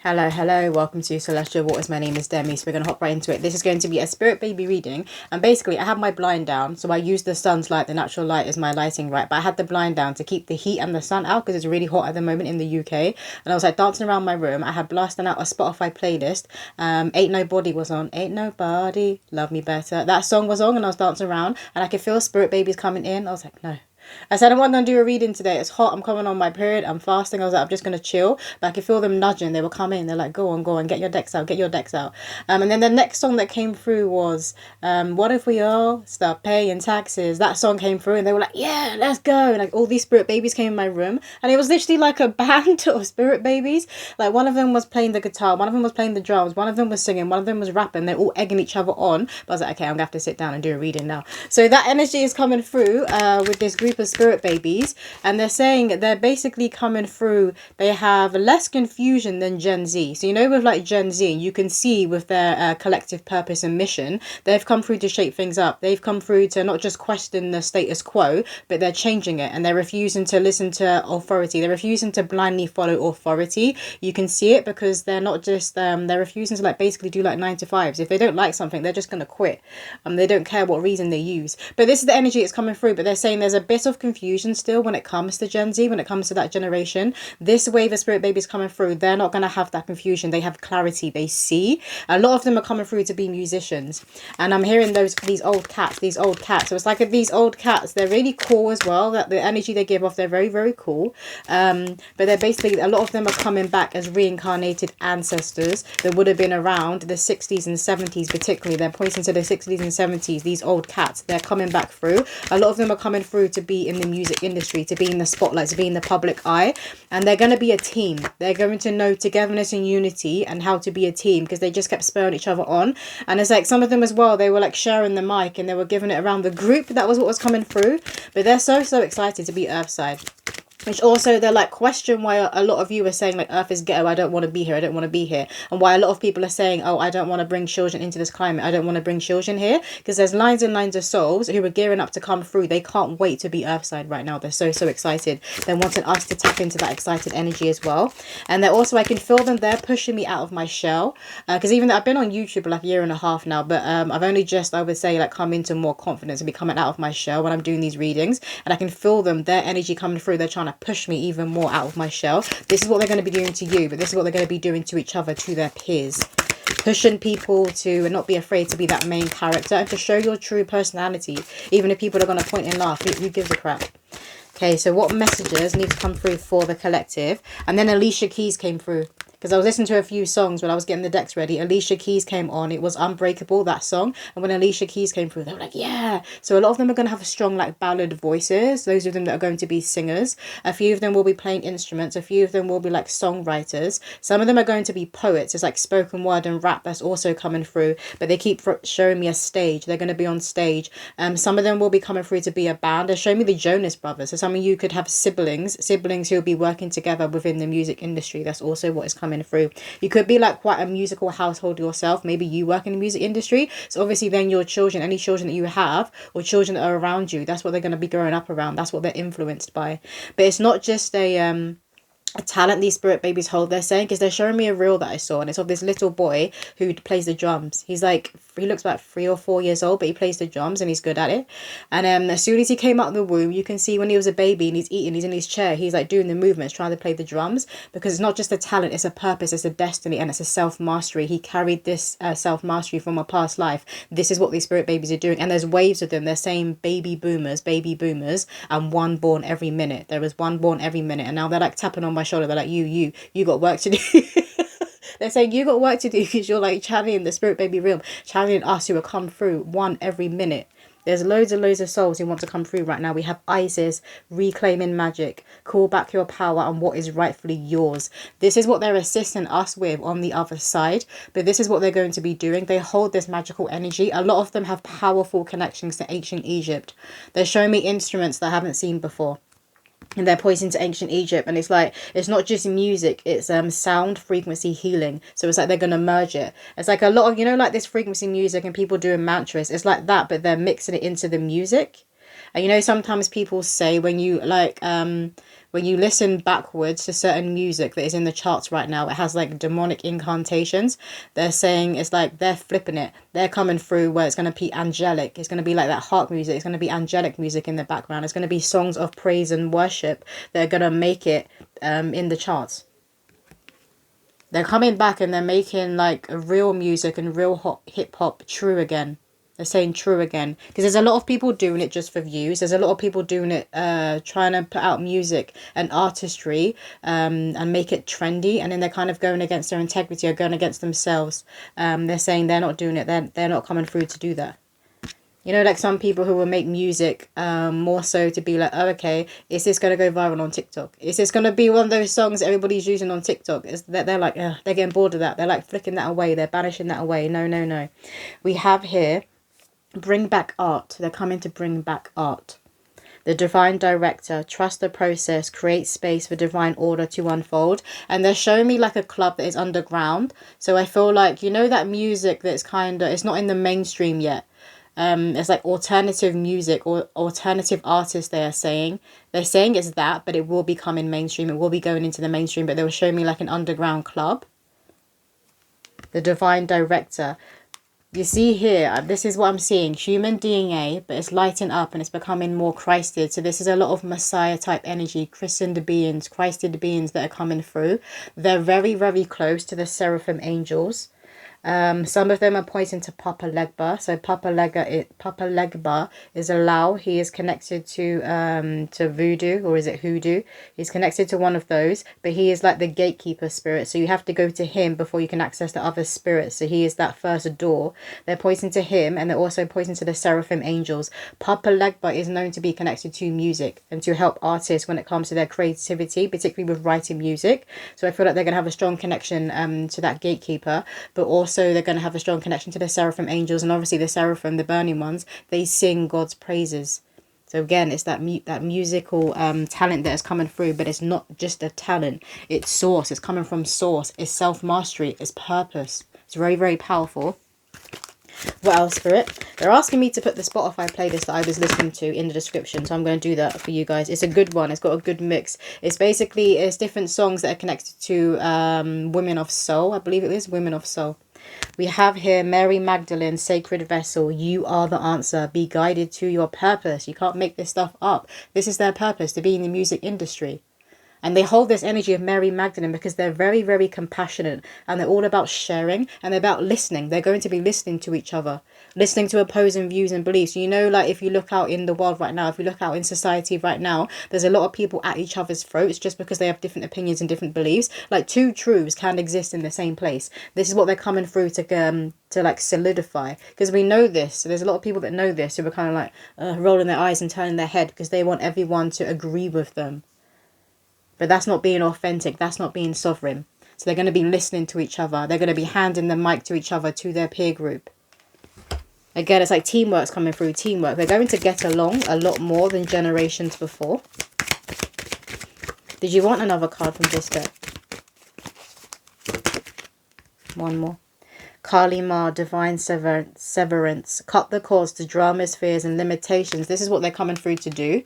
Hello, welcome to Celestial Waters. My name is Demi, so we're going to hop right into it. This is going to be a spirit baby reading, and basically I have my blind down, so I use the sun's light, the natural light is my lighting, right? But I had the blind down to keep the heat and the sun out because it's really hot at the moment in the UK, and I was like dancing around my room. I had blasting out a Spotify playlist. Ain't Nobody was on. Ain't Nobody Love Me Better. That song was on, and I was dancing around, and I could feel spirit babies coming in. I was like, no. I said, I'm not going to do a reading today. It's hot. I'm coming on my period. I'm fasting. I was like, I'm just going to chill. But I could feel them nudging. They were coming. They're like, go on, get your decks out, get your decks out. And then the next song that came through was, What If We All Start Paying Taxes? That song came through and they were like, yeah, let's go. And like all these spirit babies came in my room. And it was literally like a band of spirit babies. Like one of them was playing the guitar. One of them was playing the drums. One of them was singing. One of them was rapping. They're all egging each other on. But I was like, okay, I'm going to have to sit down and do a reading now. So that energy is coming through with this group of spirit babies, and they're saying they're basically coming through. They have less confusion than Gen Z. So you know, with like Gen Z, you can see with their collective purpose and mission, they've come through to shake things up. They've come through to not just question the status quo, but they're changing it, and they're refusing to listen to authority. They're refusing to blindly follow authority. You can see it because they're not just they're refusing to like basically do like 9 to 5s. If they don't like something, they're just gonna quit. They don't care what reason they use. But this is the energy that's coming through. But they're saying there's a bit of confusion still when it comes to Gen Z, when it comes to that generation. This wave of spirit babies coming through, they're not going to have that confusion. They have clarity. They see. A lot of them are coming through to be musicians, and I'm hearing these old cats. So it's like these old cats, they're really cool as well. That the energy they give off, they're very, very cool. But they're basically, a lot of them are coming back as reincarnated ancestors that would have been around the 60s and 70s. Particularly, they're pointing to the 60s and 70s. These old cats, they're coming back through. A lot of them are coming through to be in the music industry, to be in the spotlight, to be in the public eye, and they're going to be a team. They're going to know togetherness and unity and how to be a team because they just kept spurring each other on. And it's like some of them as well, they were like sharing the mic and they were giving it around the group. That was what was coming through. But they're so excited to be Earthside. Which also, they're like, question why a lot of you are saying like Earth is ghetto, I don't want to be here, I don't want to be here. And why a lot of people are saying, oh, I don't want to bring children into this climate, I don't want to bring children here. Because there's lines and lines of souls who are gearing up to come through. They can't wait to be Earthside right now. They're so excited. They're wanting us to tap into that excited energy as well. And they're also, I can feel them, they're pushing me out of my shell. Because even though I've been on YouTube for like a year and a half now, but I've only just, I would say, like come into more confidence and be coming out of my shell when I'm doing these readings. And I can feel them, their energy coming through. They're trying to push me even more out of my shell. This is what they're going to be doing to you, but this is what they're going to be doing to each other, to their peers. Pushing people to not be afraid to be that main character and to show your true personality, even if people are going to point and laugh. Who gives a crap? Okay, so what messages need to come through for the collective? And then Alicia Keys came through. Because I was listening to a few songs when I was getting the decks ready. Alicia Keys came on. It was Unbreakable, that song. And when Alicia Keys came through, they were like, yeah. So a lot of them are going to have strong, like, ballad voices. Those of them that are going to be singers. A few of them will be playing instruments. A few of them will be, like, songwriters. Some of them are going to be poets. It's like spoken word and rap that's also coming through. But they keep showing me a stage. They're going to be on stage. Some of them will be coming through to be a band. They're showing me the Jonas Brothers. So some of you could have siblings who will be working together within the music industry. That's also what is coming through. You could be like quite a musical household yourself. Maybe you work in the music industry, so obviously then your children, any children that you have or children that are around you, that's what they're going to be growing up around. That's what they're influenced by. But it's not just a talent these spirit babies hold, they're saying, because they're showing me a reel that I saw, and it's of this little boy who plays the drums. He looks about 3 or 4 years old, but he plays the drums and he's good at it. And as soon as he came out of the womb, you can see when he was a baby and he's eating, he's in his chair, he's like doing the movements, trying to play the drums, because it's not just a talent, it's a purpose, it's a destiny, and it's a self-mastery. He carried this self-mastery from a past life. This is what these spirit babies are doing, and there's waves of them. They're saying baby boomers, and one born every minute. There was one born every minute, and now they're like tapping on my shoulder. They're like, you got work to do. They're saying you got work to do because you're like channeling the spirit baby realm, channeling us who will come through one every minute. There's loads of souls who want to come through right now. We have Isis, reclaiming magic, call back your power and what is rightfully yours. This is what they're assisting us with on the other side. But this is what they're going to be doing. They hold this magical energy. A lot of them have powerful connections to ancient Egypt. They're showing me instruments that I haven't seen before. And they're pointing to ancient Egypt, and it's like, it's not just music, it's sound frequency healing. So it's like they're going to merge it. It's like a lot of, like this frequency music and people doing mantras, it's like that, but they're mixing it into the music. And you know, sometimes people say when you like when you listen backwards to certain music that is in the charts right now, it has like demonic incantations. They're saying it's like they're flipping it. They're coming through where it's going to be angelic. It's going to be like that harp music. It's going to be angelic music in the background. It's going to be songs of praise and worship that are going to make it in the charts. They're coming back and they're making like real music and real hip hop true again. They're saying true again. Because there's a lot of people doing it just for views. There's a lot of people doing it, trying to put out music and artistry and make it trendy. And then they're kind of going against their integrity or going against themselves. They're saying they're not doing it. They're not coming through to do that. You know, like some people who will make music more so to be like, oh, okay, is this going to go viral on TikTok? Is this going to be one of those songs everybody's using on TikTok? Is that they're like, they're getting bored of that. They're like flicking that away. They're banishing that away. No, no, no. We have here, bring back art. They're coming to bring back art. The divine director, trust the process, create space for divine order to unfold. And they're showing me like a club that is underground. So I feel like, you know, that music that's kind of, it's not in the mainstream yet. It's like alternative music or alternative artists. They're saying it's that, but it will be coming mainstream. It will be going into the mainstream, but they will show me like an underground club. The divine director. You see here, this is what I'm seeing. Human DNA, but it's lighting up and it's becoming more Christed. So this is a lot of Messiah type energy, christened beings, Christed beings that are coming through. They're very, very close to the seraphim angels. Some of them are pointing to Papa Legba. So Papa Legba is a Lao. He is connected to voodoo, or is it hoodoo? He's connected to one of those, but he is like the gatekeeper spirit. So you have to go to him before you can access the other spirits. So he is that first door. They're pointing to him, and they're also pointing to the seraphim angels. Papa Legba is known to be connected to music and to help artists when it comes to their creativity, particularly with writing music. So I feel like they're going to have a strong connection to that gatekeeper, but also they're going to have a strong connection to the seraphim angels. And obviously the seraphim, the burning ones, they sing God's praises. So again, it's that musical talent that is coming through, but it's not just a talent. It's source. It's coming from source. It's self-mastery. It's purpose. It's very, very powerful. What else, Spirit? They're asking me to put the Spotify playlist that I was listening to in the description, so I'm going to do that for you guys. It's a good one. It's got a good mix. It's different songs that are connected to Women of Soul. I believe it is Women of Soul. We have here Mary Magdalene, Sacred Vessel. You are the answer. Be guided to your purpose. You can't make this stuff up. This is their purpose, to be in the music industry. And they hold this energy of Mary Magdalene because they're very, very compassionate. And they're all about sharing. And they're about listening. They're going to be listening to each other. Listening to opposing views and beliefs. You know, like if you look out in the world right now, if you look out in society right now, there's a lot of people at each other's throats just because they have different opinions and different beliefs. Like two truths can exist in the same place. This is what they're coming through to like solidify. Because we know this. So there's a lot of people that know this who are kind of like rolling their eyes and turning their head because they want everyone to agree with them. But that's not being authentic. That's not being sovereign. So they're going to be listening to each other. They're going to be handing the mic to each other, to their peer group. Again, it's like teamwork's coming through. Teamwork. They're going to get along a lot more than generations before. Did you want another card from this deck? One more. Kali Ma, divine severance. Cut the cords to dramas, fears, and limitations. This is what they're coming through to do.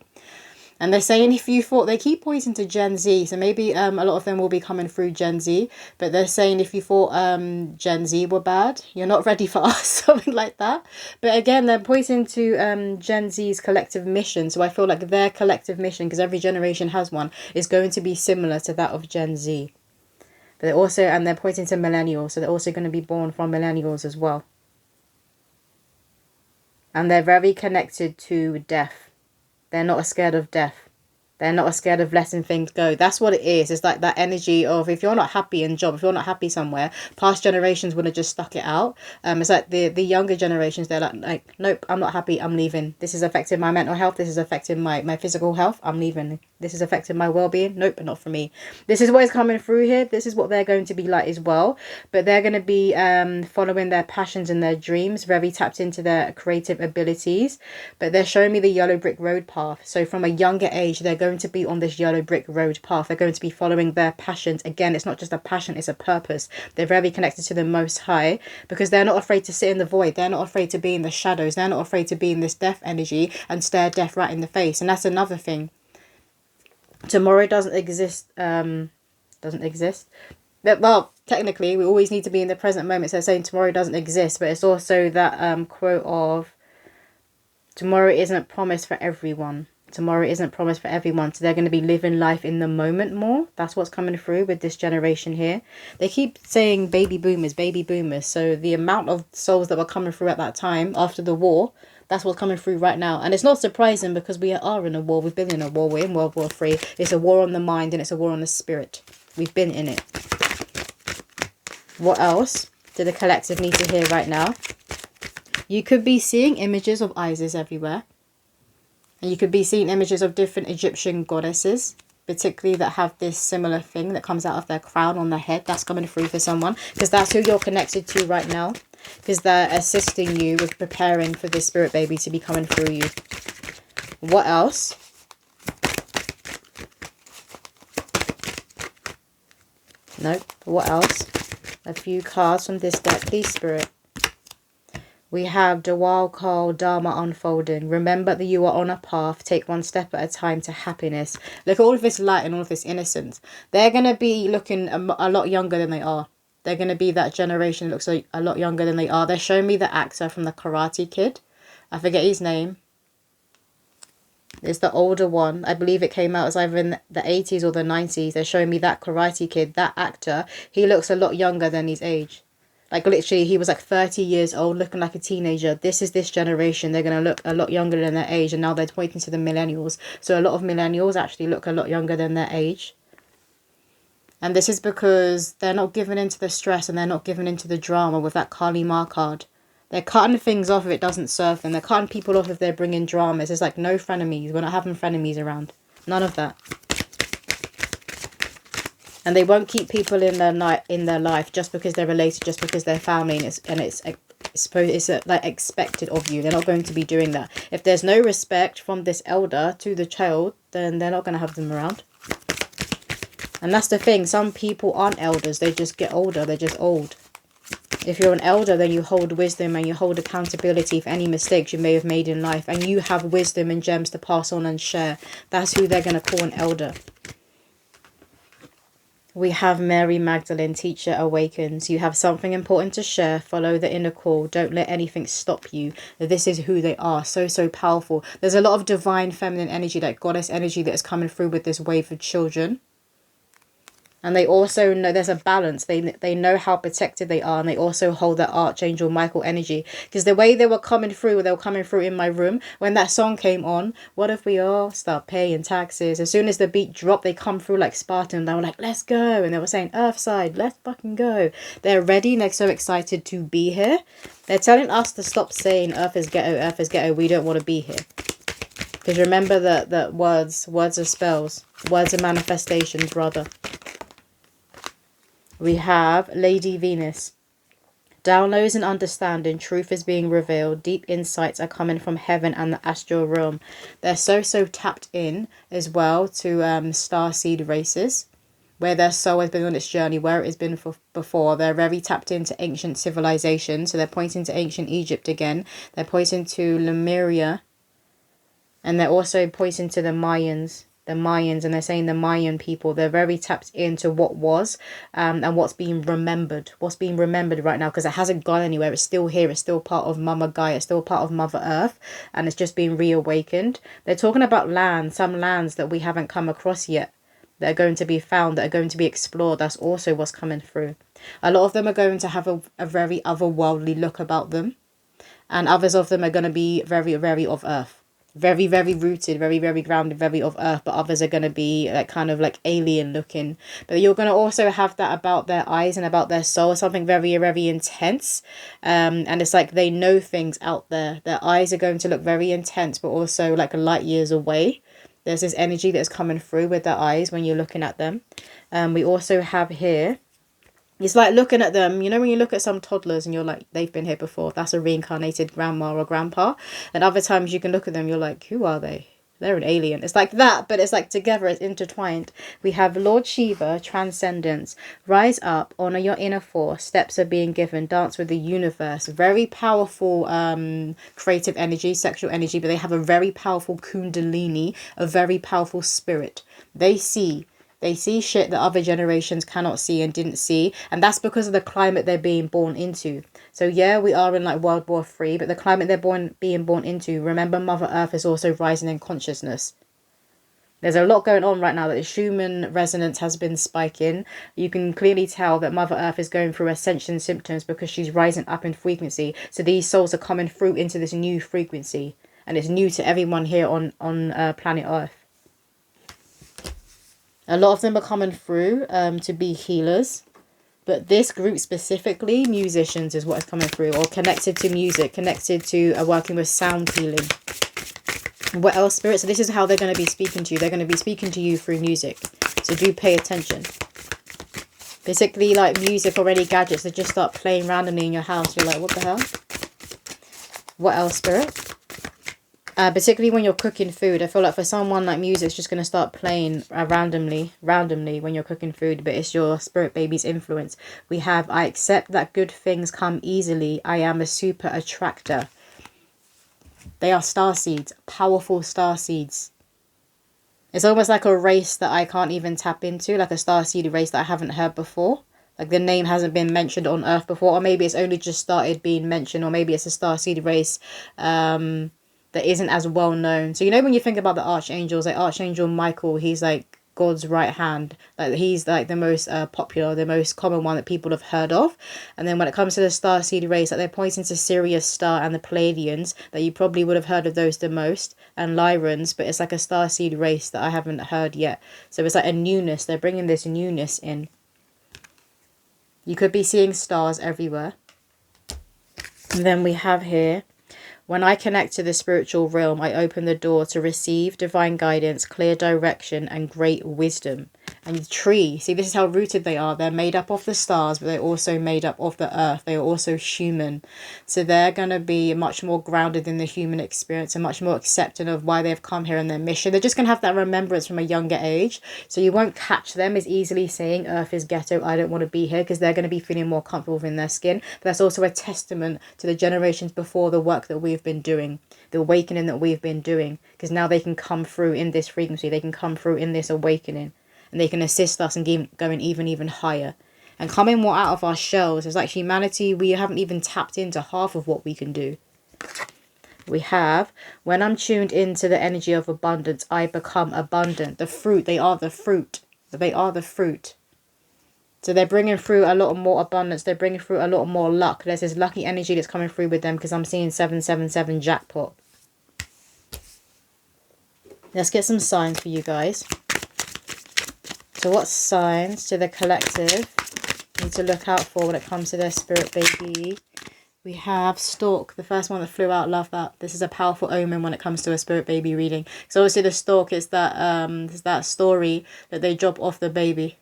And they're saying if you thought, they keep pointing to Gen Z, so maybe a lot of them will be coming through Gen Z, but they're saying if you thought Gen Z were bad, you're not ready for us, something like that. But again, they're pointing to Gen Z's collective mission, so I feel like their collective mission, because every generation has one, is going to be similar to that of Gen Z. But they're also, and they're pointing to millennials, so they're also going to be born from millennials as well. And they're very connected to death. They're not scared of death. They're not scared of letting things go. That's what it is. It's like that energy of if you're not happy in job, if you're not happy somewhere, past generations would have just stuck it out. It's like the younger generations, they're like, nope, I'm not happy, I'm leaving. This is affecting my mental health. This is affecting my physical health. I'm leaving. This is affecting my well-being. Nope, not for me. This is what is coming through here. This is what they're going to be like as well. But they're going to be following their passions and their dreams, very tapped into their creative abilities. But they're showing me the yellow brick road path. So from a younger age, they're going to be on this yellow brick road path. They're going to be following their passions. Again, it's not just a passion, it's a purpose. They're very connected to the Most High because they're not afraid to sit in the void. They're not afraid to be in the shadows. They're not afraid to be in this death energy and stare death right in the face. And that's another thing. Tomorrow doesn't exist. But, well, technically, we always need to be in the present moment. So saying tomorrow doesn't exist, but it's also that quote of tomorrow isn't promised for everyone. Tomorrow isn't promised for everyone. So they're going to be living life in the moment more. That's what's coming through with this generation here. They keep saying baby boomers, baby boomers. So the amount of souls that were coming through at that time after the war, that's what's coming through right now. And it's not surprising because we are in a war. We've been in a war. We're in World War III. It's a war on the mind and it's a war on the spirit. We've been in it. What else do the collective need to hear right now? You could be seeing images of Isis everywhere. And you could be seeing images of different Egyptian goddesses, particularly that have this similar thing that comes out of their crown on their head. That's coming through for someone because that's who you're connected to right now. Because they're assisting you with preparing for this spirit baby to be coming through you. What else? Nope. What else? A few cards from this deck, please, Spirit. We have the wild card Dharma unfolding. Remember that you are on a path. Take one step at a time to happiness. Look at all of this light and all of this innocence. They're going to be looking a lot younger than they are. They're going to be that generation that looks like a lot younger than they are. They're showing me the actor from the Karate Kid. I forget his name. It's the older one. I believe it came out as either in the 80s or the 90s. They're showing me that Karate Kid, that actor. He looks a lot younger than his age. Like literally, he was like 30 years old, looking like a teenager. This is this generation. They're going to look a lot younger than their age. And now they're pointing to the millennials. So a lot of millennials actually look a lot younger than their age. And this is because they're not giving into the stress and they're not giving into the drama with that Kali Ma card. They're cutting things off if it doesn't serve them. They're cutting people off if they're bringing dramas. It's like no frenemies. We're not having frenemies around. None of that. And they won't keep people in their life just because they're related, just because they're family, and it's like expected of you. They're not going to be doing that. If there's no respect from this elder to the child, then they're not going to have them around. And that's the thing. Some people aren't elders. They just get older. They're just old. If you're an elder, then you hold wisdom and you hold accountability for any mistakes you may have made in life. And you have wisdom and gems to pass on and share. That's who they're going to call an elder. We have Mary Magdalene, Teacher Awakens. You have something important to share. Follow the inner call. Don't let anything stop you. This is who they are. So, so powerful. There's a lot of divine feminine energy, like goddess energy that is coming through with this wave of children. And they also know there's a balance. They know how protected they are. And they also hold that Archangel Michael energy. Because the way they were coming through in my room. When that song came on. What if we all start paying taxes? As soon as the beat dropped, they come through like Spartan. They were like, let's go. And they were saying, Earthside, let's fucking go. They're ready. And they're so excited to be here. They're telling us to stop saying Earth is ghetto, Earth is ghetto. We don't want to be here. Because remember that words are spells. Words are manifestations, rather. We have Lady Venus. Downloads and understanding. Truth is being revealed. Deep insights are coming from heaven and the astral realm. They're so tapped in as well to starseed races. Where their soul has been on its journey. Where it has been before. They're very tapped into ancient civilization. So they're pointing to ancient Egypt again. They're pointing to Lemuria. And they're also pointing to the Mayans. And they're saying the Mayan people, they're very tapped into what was and what's being remembered. What's being remembered right now, because it hasn't gone anywhere. It's still here. It's still part of Mama Gaia. It's still part of Mother Earth. And it's just being reawakened. They're talking about lands, some lands that we haven't come across yet. That are going to be found, that are going to be explored. That's also what's coming through. A lot of them are going to have a very otherworldly look about them. And others of them are going to be very, very of Earth. Very, very rooted, very, very grounded, very of Earth. But others are going to be like kind of like alien looking. But you're going to also have that about their eyes and about their soul. Something very, very intense. And it's like they know things out there. Their eyes are going to look very intense, but also like light years away. There's this energy that's coming through with their eyes when you're looking at them. We also have here. It's like looking at them, you know, when you look at some toddlers and you're like, they've been here before. That's a reincarnated grandma or grandpa. And other times you can look at them, you're like, who are they? They're an alien. It's like that, but it's like together, it's intertwined. We have Lord Shiva, transcendence. Rise up, honor your inner force. Steps are being given. Dance with the universe. Very powerful creative energy, sexual energy, but they have a very powerful kundalini, a very powerful spirit. They see shit that other generations cannot see and didn't see. And that's because of the climate they're being born into. So yeah, we are in like World War III, but the climate they're being born into, remember Mother Earth is also rising in consciousness. There's a lot going on right now that the Schumann resonance has been spiking. You can clearly tell that Mother Earth is going through ascension symptoms because she's rising up in frequency. So these souls are coming through into this new frequency. And it's new to everyone here on planet Earth. A lot of them are coming through to be healers. But this group specifically, musicians, is what is coming through. Or connected to music, connected to working with sound healing. What else, Spirit? So this is how they're going to be speaking to you. They're going to be speaking to you through music. So do pay attention. Basically, like music or any gadgets that just start playing randomly in your house. You're like, what the hell? What else, Spirit? Particularly when you're cooking food. I feel like for someone, like music's just going to start playing randomly when you're cooking food, but it's your spirit baby's influence. We have, I accept that good things come easily. I am a super attractor. They are star seeds, powerful star seeds. It's almost like a race that I can't even tap into, like a star seed race that I haven't heard before. Like the name hasn't been mentioned on Earth before, or maybe it's only just started being mentioned, or maybe it's a star seed race that isn't as well known. So you know when you think about the archangels, like Archangel Michael, he's like God's right hand. Like he's like the most popular, the most common one that people have heard of. And then when it comes to the starseed race, like they're pointing to Sirius Star and the Pleiadians, that you probably would have heard of those the most, and Lyrans, but it's like a starseed race that I haven't heard yet. So it's like a newness. They're bringing this newness in. You could be seeing stars everywhere. And then we have here, when I connect to the spiritual realm, I open the door to receive divine guidance, clear direction, and great wisdom. And the tree, see, this is how rooted they are. They're made up of the stars, but they're also made up of the earth. They are also human. So they're going to be much more grounded in the human experience and much more accepting of why they've come here and their mission. They're just going to have that remembrance from a younger age. So you won't catch them as easily saying, Earth is ghetto, I don't want to be here, because they're going to be feeling more comfortable within their skin. But that's also a testament to the generations before, the work that we've been doing, the awakening that we've been doing, because now they can come through in this frequency. They can come through in this awakening. And they can assist us in going even higher. And coming more out of our shells. It's like humanity, we haven't even tapped into half of what we can do. We have, when I'm tuned into the energy of abundance, I become abundant. The fruit, they are the fruit. They are the fruit. So they're bringing through a lot more abundance. They're bringing through a lot more luck. There's this lucky energy that's coming through with them because I'm seeing 777 jackpot. Let's get some signs for you guys. So what signs to the collective need to look out for when it comes to their spirit baby? We have Stork, the first one that flew out. Love that. This is a powerful omen when it comes to a spirit baby reading. So obviously the Stork is that story that they drop off the baby.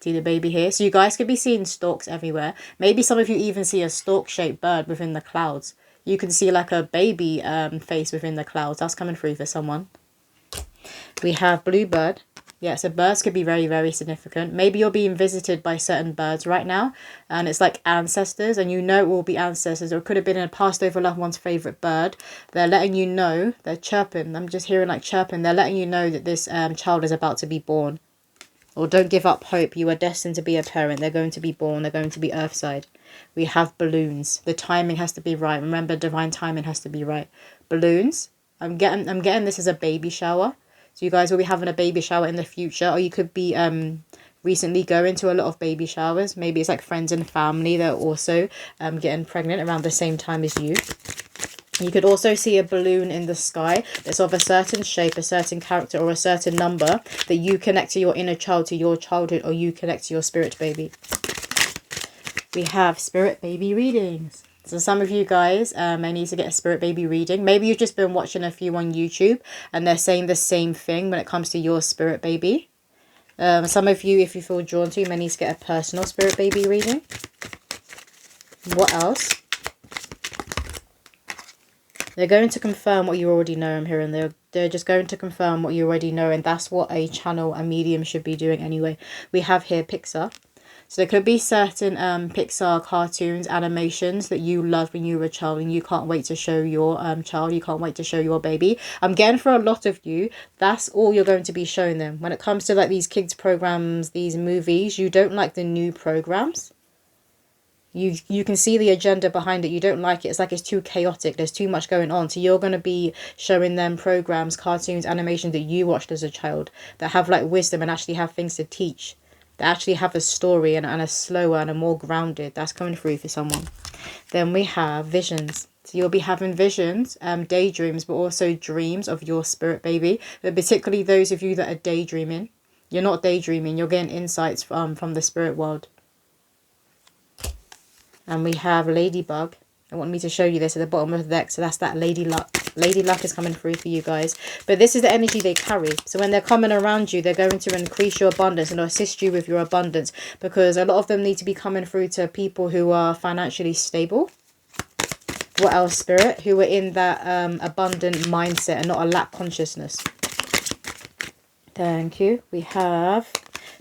See the baby here? So you guys could be seeing storks everywhere. Maybe some of you even see a stork-shaped bird within the clouds. You can see like a baby face within the clouds. That's coming through for someone. We have Bluebird. Yeah, so birds could be very significant. Maybe you're being visited by certain birds right now, and it's like ancestors, and you know it will be ancestors, or it could have been a passed over loved one's favourite bird. They're letting you know, they're chirping, I'm just hearing like chirping, they're letting you know that this child is about to be born. Or don't give up hope, you are destined to be a parent, they're going to be born, they're going to be earthside. We have balloons, the timing has to be right, remember divine timing has to be right. Balloons, I'm getting this as a baby shower. So you guys will be having a baby shower in the future, or you could be recently going to a lot of baby showers. Maybe it's like friends and family that are also getting pregnant around the same time as you. You could also see a balloon in the sky that's of a certain shape, a certain character, or a certain number that you connect to your inner child, to your childhood, or you connect to your spirit baby. We have spirit baby readings. So some of you guys may need to get a spirit baby reading. Maybe you've just been watching a few on YouTube and they're saying the same thing when it comes to your spirit baby. Some of you, if you feel drawn to, may need to get a personal spirit baby reading. What else? They're going to confirm what you already know. I'm hearing they're They're just going to confirm what you already know, and that's what a channel, a medium should be doing anyway. We have here Pixar. So there could be certain Pixar cartoons, animations that you loved when you were a child and you can't wait to show your child, you can't wait to show your baby. I'm getting for a lot of you, that's all you're going to be showing them. When it comes to like these kids programs, these movies, you don't like the new programs. You can see the agenda behind it. You don't like it. It's like it's too chaotic. There's too much going on. So you're going to be showing them programs, cartoons, animations that you watched as a child that have like wisdom and actually have things to teach. That actually have a story and a slower and a more grounded. That's coming through for someone. Then we have visions. So you'll be having visions, daydreams, but also dreams of your spirit baby. But particularly those of you that are daydreaming. You're not daydreaming. You're getting insights from the spirit world. And we have Ladybug. I want me to show you this at the bottom of the deck. So that's that Lady Luck. Lady Luck is coming through for you guys. But this is the energy they carry. So when they're coming around you, they're going to increase your abundance and assist you with your abundance. Because a lot of them need to be coming through to people who are financially stable. What else, Spirit? Who are in that abundant mindset and not a lack consciousness. Thank you. We have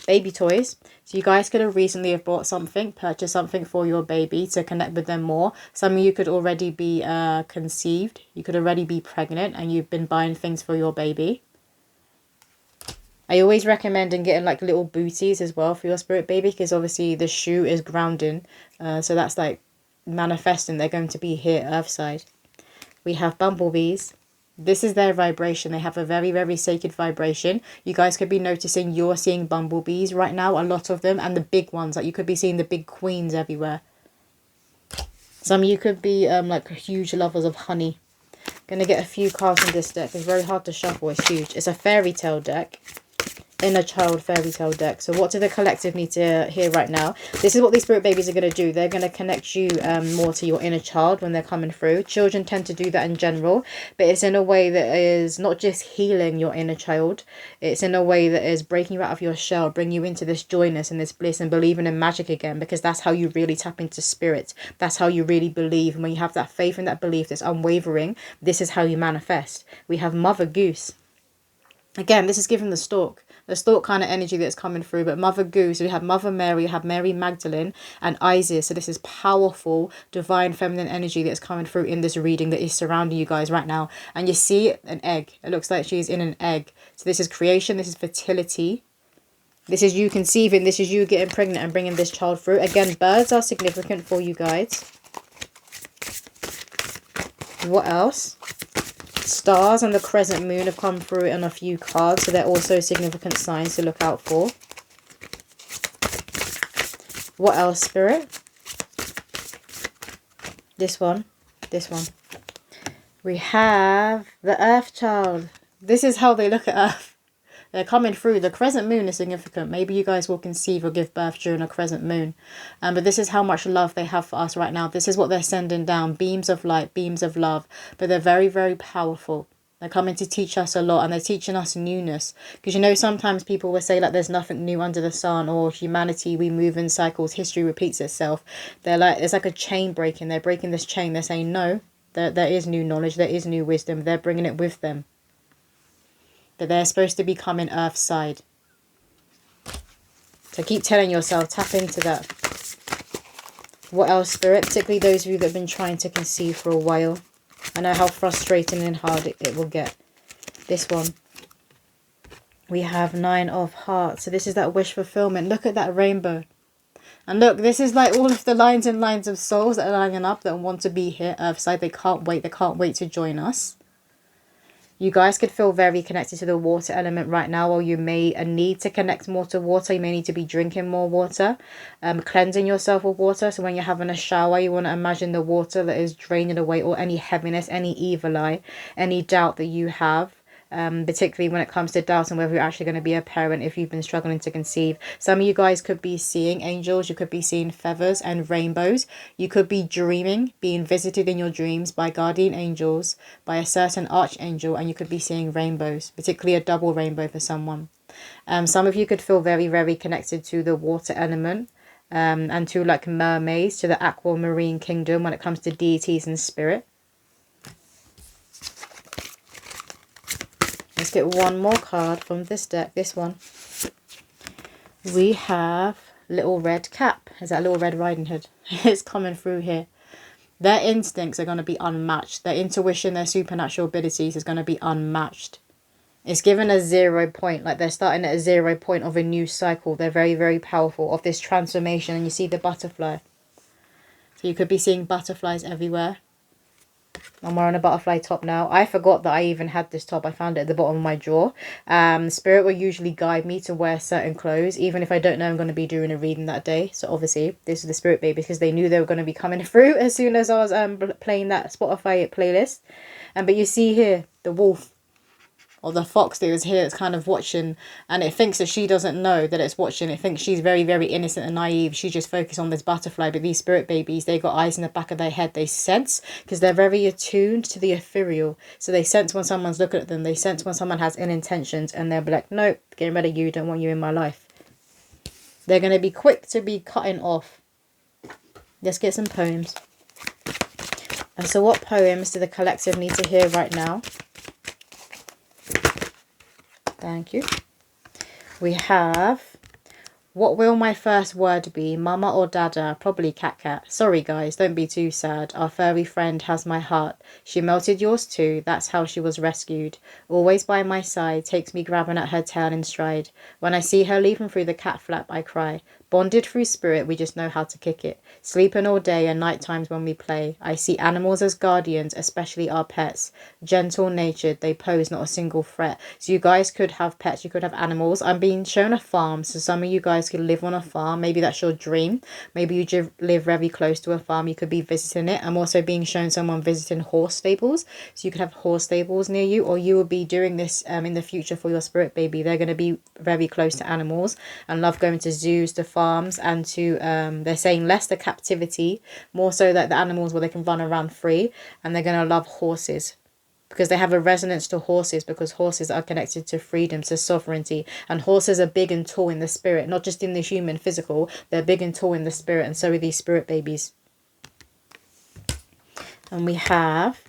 baby toys. So you guys could have recently have bought something, purchased something for your baby to connect with them more. Some of you could already be conceived. You could already be pregnant and you've been buying things for your baby. I always recommend getting like little booties as well for your spirit baby, because obviously the shoe is grounding. So that's like manifesting. They're going to be here earthside. We have bumblebees. This is their vibration. They have a very, very sacred vibration. You guys could be noticing you're seeing bumblebees right now, a lot of them, and the big ones. Like you could be seeing the big queens everywhere. Some of you could be like huge lovers of honey. Gonna get a few cards in this deck. It's very hard to shuffle. It's huge. It's a fairy tale deck. Inner child fairy tale deck. So what do the collective need to hear right now? This is what these spirit babies are going to do. They're going to connect you more to your inner child when they're coming through. Children tend to do that in general, but it's in a way that is not just healing your inner child. It's in a way that is breaking you out of your shell, bring you into this joyness and this bliss and believing in magic again, because that's how you really tap into spirit. That's how you really believe. And when you have that faith and that belief that's unwavering, this is how you manifest. We have Mother Goose. Again, this is given the stalk kind of energy that's coming through. But Mother Goose, we have Mother Mary, we have Mary Magdalene and Isis. So this is powerful, divine feminine energy that's coming through in this reading that is surrounding you guys right now. And you see an egg. It looks like she's in an egg. So this is creation. This is fertility. This is you conceiving. This is you getting pregnant and bringing this child through. Again, birds are significant for you guys. What else? Stars and the crescent moon have come through in a few cards, so they're also significant signs to look out for. What else, Spirit? This one. We have the Earth Child. This is how they look at Earth. They're coming through. The crescent moon is significant. Maybe you guys will conceive or give birth during a crescent moon. But this is how much love they have for us right now. This is what they're sending down. Beams of light, beams of love. But they're very, very powerful. They're coming to teach us a lot. And they're teaching us newness. Because you know, sometimes people will say like there's nothing new under the sun. Or humanity, we move in cycles. History repeats itself. They're like, it's like a chain breaking. They're breaking this chain. They're saying no. There is new knowledge. There is new wisdom. They're bringing it with them. That they're supposed to be coming earthside. So keep telling yourself, tap into that. What else, Spirit? Particularly those of you that have been trying to conceive for a while. I know how frustrating and hard it will get. This one. We have 9 of Hearts. So this is that wish fulfillment. Look at that rainbow. And look, this is like all of the lines and lines of souls that are lining up that want to be here earthside. They can't wait. They can't wait to join us. You guys could feel very connected to the water element right now, or you may need to connect more to water. You may need to be drinking more water, cleansing yourself with water. So when you're having a shower, you want to imagine the water that is draining away or any heaviness, any evil eye, any doubt that you have. Particularly when it comes to doubt and whether you're actually going to be a parent if you've been struggling to conceive. Some of you guys could be seeing angels, you could be seeing feathers and rainbows. You could be dreaming, being visited in your dreams by guardian angels, by a certain archangel, and you could be seeing rainbows, particularly a double rainbow for someone. Some of you could feel very, very connected to the water element. And to like mermaids, to the aquamarine kingdom when it comes to deities and spirit. let's get one more card from this deck. This one. We have Little Red Cap. Is that Little Red Riding Hood? It's coming through here. Their instincts are going to be unmatched. Their intuition, their supernatural abilities is going to be unmatched. It's given a 0 point. Like they're starting at a 0 point of a new cycle. They're very, very powerful of this transformation. And you see the butterfly. So you could be seeing butterflies everywhere. I'm wearing a butterfly top now. I forgot that I even had this top. I found it at the bottom of my drawer. Spirit will usually guide me to wear certain clothes, even if I don't know I'm going to be doing a reading that day. So obviously, this is the Spirit Baby because they knew they were going to be coming through as soon as I was playing that Spotify playlist. But you see here, the wolf. Or the fox that was here, it's kind of watching, and it thinks that she doesn't know that it's watching. It thinks she's very, very innocent and naive. She just focused on this butterfly. But these spirit babies, they got eyes in the back of their head. They sense, because they're very attuned to the ethereal. So they sense when someone's looking at them. They sense when someone has ill intentions, and they'll be like, nope, getting rid of you. Don't want you in my life. They're going to be quick to be cutting off. Let's get some poems. And so what poems do the collective need to hear right now? Thank you. We have, what will my first word be? Mama or dada? Probably cat. Sorry guys, don't be too sad. Our furry friend has my heart. She melted yours too. That's how she was rescued. Always by my side, takes me grabbing at her tail in stride. When I see her leaving through the cat flap, I cry. Bonded through spirit, we just know how to kick it. Sleeping all day and night times when we play. I see animals as guardians, especially our pets. Gentle natured, they pose not a single threat. So you guys could have pets, you could have animals. I'm being shown a farm, so some of you guys could live on a farm. Maybe that's your dream. Maybe you live very close to a farm, you could be visiting it. I'm also being shown someone visiting horse stables. So you could have horse stables near you, or you will be doing this in the future for your spirit baby. They're going to be very close to animals and love going to zoos, to farms, and to they're saying less the captivity, more so that the animals where they can run around free. And they're going to love horses because they have a resonance to horses, because horses are connected to freedom, to sovereignty, and horses are big and tall in the spirit, not just in the human physical. They're big and tall in the spirit, and so are these spirit babies. And we have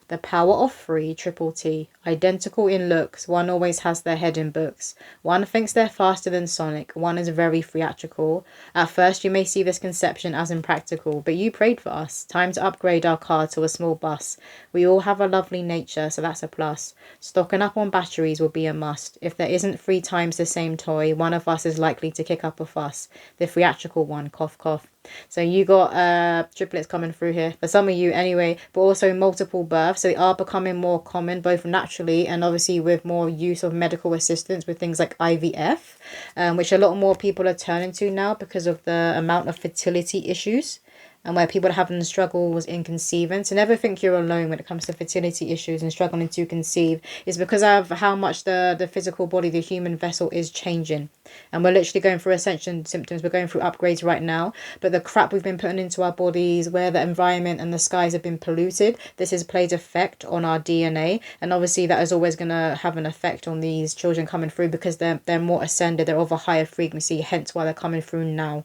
the power of three, triple T. Identical in looks, one always has their head in books. One thinks they're faster than Sonic, one is very theatrical. At first you may see this conception as impractical, but you prayed for us. Time to upgrade our car to a small bus. We all have a lovely nature, so that's a plus. Stocking up on batteries will be a must. If there isn't 3 times the same toy, one of us is likely to kick up a fuss. The theatrical one, cough cough. So you got triplets coming through here for some of you anyway, but also multiple births. So they are becoming more common, both naturally and obviously with more use of medical assistance with things like IVF, which a lot more people are turning to now because of the amount of fertility issues. And where people are having struggles in conceiving. So never think you're alone when it comes to fertility issues and struggling to conceive. It's because of how much the physical body, the human vessel is changing. And we're literally going through ascension symptoms. We're going through upgrades right now. But the crap we've been putting into our bodies, where the environment and the skies have been polluted, this has played effect on our DNA. And obviously that is always going to have an effect on these children coming through because they're more ascended. They're of a higher frequency, hence why they're coming through now.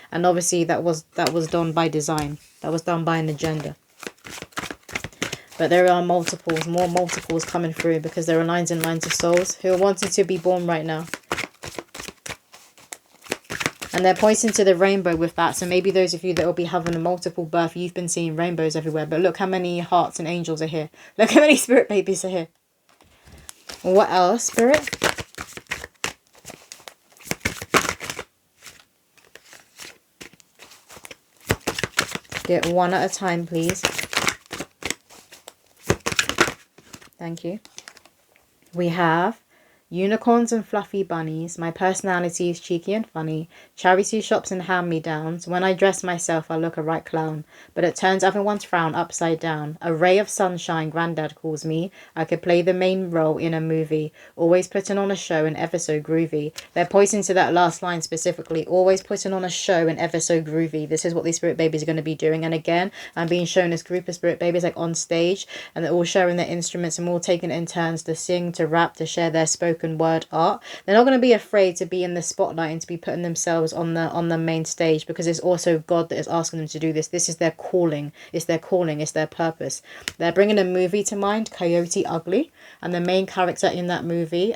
And obviously that was done by design. That was done by an agenda. But there are multiples, more multiples coming through because there are lines and lines of souls who are wanting to be born right now. And they're pointing to the rainbow with that. So maybe those of you that will be having a multiple birth, you've been seeing rainbows everywhere. But look how many hearts and angels are here. Look how many spirit babies are here. What else, spirit? Get one at a time, please. Thank you. We have unicorns and fluffy bunnies. My personality is cheeky and funny. Charity shops and hand-me-downs. When I dress myself, I look a right clown. But it turns everyone's frown upside down. A ray of sunshine, Grandad calls me. I could play the main role in a movie. Always putting on a show and ever so groovy. They're pointing to that last line specifically. Always putting on a show and ever so groovy. This is what these spirit babies are going to be doing. And again, I'm being shown this group of spirit babies like on stage. And they're all sharing their instruments and all taking it in turns to sing, to rap, to share their spoken spoken word art. They're not going to be afraid to be in the spotlight and to be putting themselves on the main stage, because it's also God that is asking them to do this. This is their calling. It's their calling. It's their purpose. They're bringing a movie to mind, Coyote Ugly, and the main character in that movie,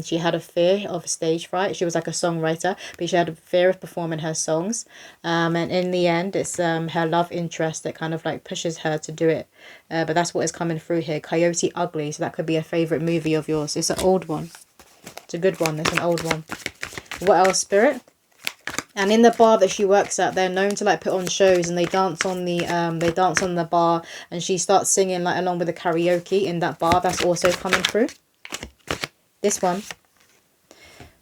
she had a fear of stage fright. She was like a songwriter, but she had a fear of performing her songs, and in the end it's her love interest that kind of like pushes her to do it. But that's what is coming through here, Coyote Ugly. So that could be a favorite movie of yours. It's an old one. It's a good one. It's an old one. What else, Spirit? And in the bar that she works at, they're known to like put on shows, and they dance on the bar, and she starts singing like along with the karaoke in that bar. That's also coming through. This one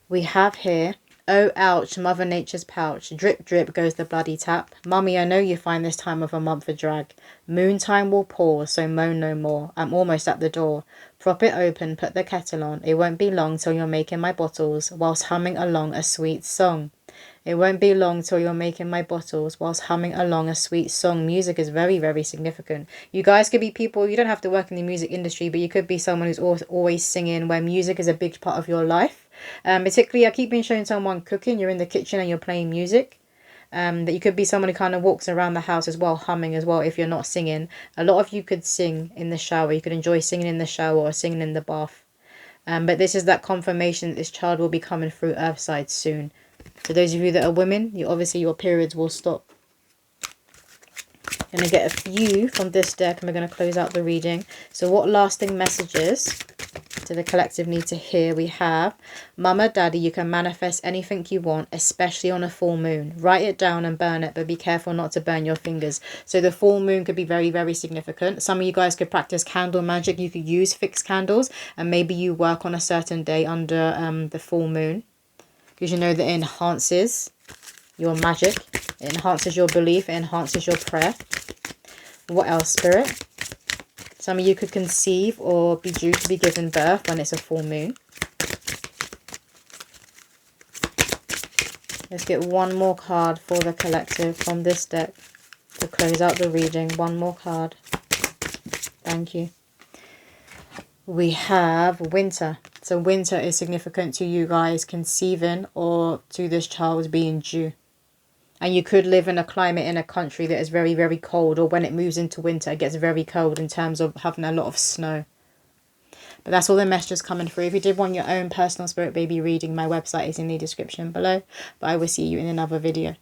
we have here, oh ouch, Mother Nature's pouch, drip drip goes the bloody tap. Mummy, I know you find this time of a month a drag. Moon time will pour, so moan no more. I'm almost at the door. Prop it open, put the kettle on. It won't be long till you're making my bottles whilst humming along a sweet song. It won't be long till you're making my bottles whilst humming along a sweet song. Music is very, very significant. You guys could be people, you don't have to work in the music industry, but you could be someone who's always singing, where music is a big part of your life. Particularly, I keep being shown someone cooking. You're in the kitchen and you're playing music. That you could be someone who kind of walks around the house as well, humming as well, if you're not singing. A lot of you could sing in the shower. You could enjoy singing in the shower or singing in the bath. But this is that confirmation that this child will be coming through Earthside soon. For those of you that are women, obviously your periods will stop. I'm going to get a few from this deck and we're going to close out the reading. So what lasting messages do the collective need to hear? We have, Mama, Daddy, you can manifest anything you want, especially on a full moon. Write it down and burn it, but be careful not to burn your fingers. So the full moon could be very, very significant. Some of you guys could practice candle magic. You could use fixed candles, and maybe you work on a certain day under the full moon, because you know that it enhances your magic, it enhances your belief, it enhances your prayer. What else, Spirit? Some of you could conceive or be due to be given birth when it's a full moon. Let's get one more card for the collective from this deck to close out the reading. One more card. Thank you. We have winter. So winter is significant to you guys conceiving or to this child being due. And you could live in a climate in a country that is very, very cold, or when it moves into winter, it gets very cold in terms of having a lot of snow. But that's all the messages coming through. If you did want your own personal spirit baby reading, my website is in the description below. But I will see you in another video.